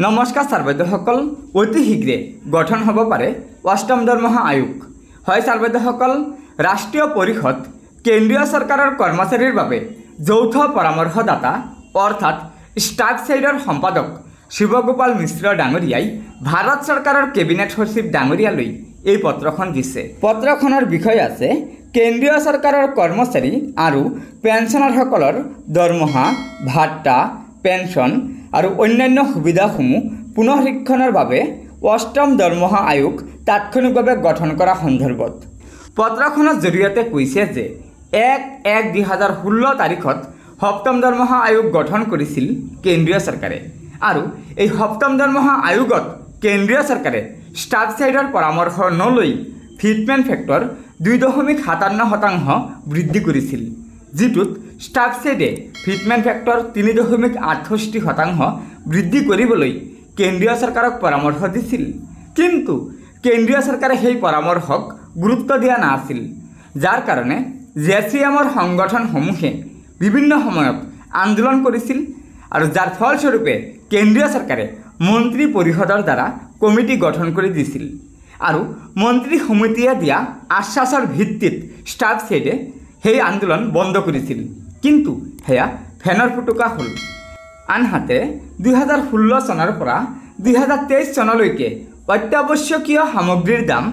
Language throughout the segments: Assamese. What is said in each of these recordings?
নমস্কাৰ ছাৰবাইদেউসকল, অতি শীঘ্ৰে গঠন হ'ব পাৰে অষ্টম দৰমহা আয়োগ। হয় ছাৰবাইদেউসকল, ৰাষ্ট্ৰীয় পৰিষদ কেন্দ্ৰীয় চৰকাৰৰ কৰ্মচাৰীৰ বাবে যৌথ পৰামৰ্শদাতা অৰ্থাৎ ষ্টাফ ছাইডৰ সম্পাদক শিৱগোপাল মিশ্ৰ ডাঙৰীয়াই ভাৰত চৰকাৰৰ কেবিনেট সচিব ডাঙৰীয়ালৈ এই পত্ৰখন দিছে। পত্ৰখনৰ বিষয় আছে কেন্দ্ৰীয় চৰকাৰৰ কৰ্মচাৰী আৰু পেঞ্চনাৰসকলৰ দৰমহা, ভাত্তা, পেঞ্চন আৰু অন্যান্য সুবিধাসমূহ পুনৰীক্ষণৰ বাবে অষ্টম দৰমহা আয়োগ তাৎক্ষণিকভাৱে গঠন কৰা সন্দৰ্ভত পত্ৰখনৰ জৰিয়তে কৈছে যে 1-1-2016 তাৰিখত সপ্তম দৰমহা আয়োগ গঠন কৰিছিল কেন্দ্ৰীয় চৰকাৰে আৰু এই সপ্তম দৰমহা আয়োগত কেন্দ্ৰীয় চৰকাৰে ষ্টাফ ছাইডৰ পৰামৰ্শ নলৈ ফিটমেণ্ট ফেক্টৰ 2.57% বৃদ্ধি কৰিছিল, যিটোত ষ্টাফ ছাইডে ফিটমেণ্ট ফেক্টৰ 3.68% বৃদ্ধি কৰিবলৈ কেন্দ্ৰীয় চৰকাৰক পৰামৰ্শ দিছিল। কিন্তু কেন্দ্ৰীয় চৰকাৰে সেই পৰামৰ্শক গুৰুত্ব দিয়া নাছিল, যাৰ কাৰণে জেচিএমৰ সংগঠনসমূহে বিভিন্ন সময়ত আন্দোলন কৰিছিল আৰু যাৰ ফলস্বৰূপে কেন্দ্ৰীয় চৰকাৰে মন্ত্ৰী পৰিষদৰ দ্বাৰা কমিটি গঠন কৰি দিছিল আৰু মন্ত্ৰী সমিতিয়ে দিয়া আশ্বাসৰ ভিত্তিত ষ্টাফ ছাইডে সেই আন্দোলন বন্ধ কৰিছিল। কিন্তু সেয়া ফেনৰ ফুটুকা হ'ল। আনহাতে 2016 চনৰ পৰা 2023 চনলৈকে অত্যাৱশ্যকীয় সামগ্ৰীৰ দাম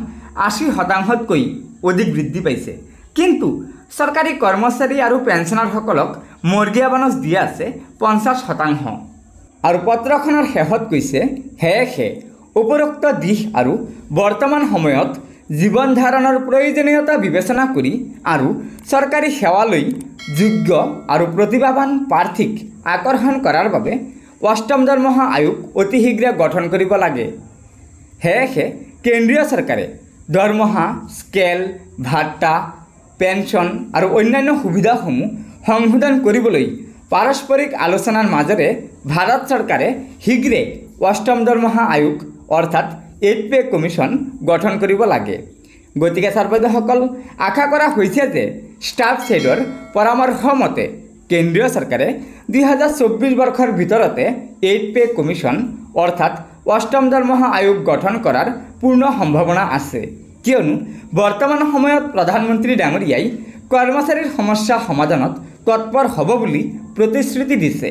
80%তকৈ অধিক বৃদ্ধি পাইছে, কিন্তু চৰকাৰী কৰ্মচাৰী আৰু পেঞ্চনাৰসকলক মৰ্গীয়া বনচ দিয়া আছে 50%। আৰু পত্ৰখনৰ শেষত কৈছে, সেয়েহে উপৰোক্ত দিশ আৰু বৰ্তমান সময়ত জীৱন ধাৰণৰ প্ৰয়োজনীয়তা বিবেচনা কৰি আৰু চৰকাৰী সেৱালৈ যোগ্য আৰু প্ৰতিভাৱান প্ৰাৰ্থীক আকৰ্ষণ কৰাৰ বাবে অষ্টম দৰমহা আয়োগ অতি শীঘ্ৰে গঠন কৰিব লাগে। সেয়েহে কেন্দ্ৰীয় চৰকাৰে দৰমহা, স্কেল, ভাত্তা, পেঞ্চন আৰু অন্যান্য সুবিধাসমূহ সংশোধন কৰিবলৈ পাৰস্পৰিক আলোচনাৰ মাজেৰে ভাৰত চৰকাৰে শীঘ্ৰে অষ্টম দৰমহা আয়োগ অৰ্থাৎ 8 পে কমিশ্যন গঠন কৰিব লাগে। গতিকে ছাৰবাইদেউসকল, আশা কৰা হৈছে যে ষ্টাফ ছাইডৰ পৰামৰ্শ মতে কেন্দ্ৰীয় চৰকাৰে 2024 বৰ্ষৰ ভিতৰতে 8 পে কমিশ্যন অৰ্থাৎ অষ্টম দৰমহা আয়োগ গঠন কৰাৰ পূৰ্ণ সম্ভাৱনা আছে, কিয়নো বৰ্তমান সময়ত প্ৰধানমন্ত্ৰী ডাঙৰীয়াই কৰ্মচাৰীৰ সমস্যা সমাধানত তৎপৰ হ'ব বুলি প্ৰতিশ্ৰুতি দিছে।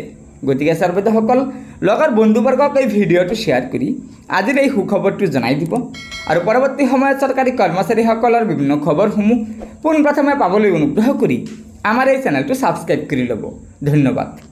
গতিকে ছাৰবাইদেউসকল, লগৰ বন্ধুবৰ্গক এই ভিডিঅ'টো শ্বেয়াৰ কৰি আজিৰ এই সুখবৰটো জনাই দিব আৰু পৰৱৰ্তী সময়ত চৰকাৰী কৰ্মচাৰীসকলৰ বিভিন্ন খবৰসমূহ পোনপ্ৰথমে পাবলৈ অনুগ্ৰহ কৰি আমাৰ এই চেনেলটো ছাবস্ক্ৰাইব কৰি ল'ব। ধন্যবাদ।